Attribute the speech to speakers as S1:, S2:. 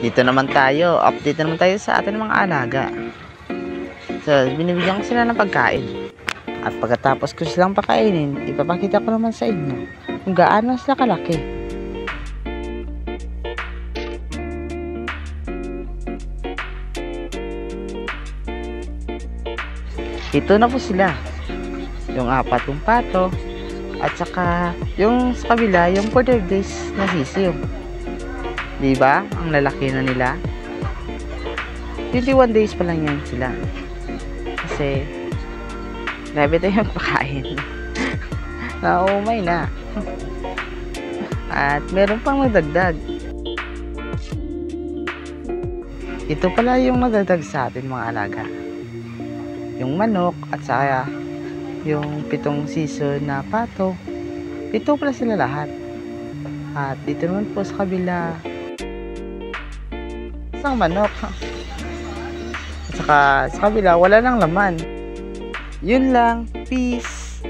S1: Dito naman tayo, update naman tayo sa ating mga alaga. So, binibigyan ko sila ng pagkain. At pagkatapos ko silang pakainin, ipapakita ko naman sa inyo kung gaano sila kalaki. Ito na po sila. Yung apat yung pato, at saka yung sa kabila, yung 4 days na sisiyo. Diba? Ang lalaki na nila. 21 days pa lang yan sila. Kasi grabe tayo magpakain. Naumay na. At meron pang nadagdag. Ito pala yung nadagdag sa atin mga alaga. Yung manok at saka yung 7 season na pato. 7 pala sila lahat. At dito naman po sa kabila, isang manok. At saka sa kabila, wala nang laman. Yun lang. Peace.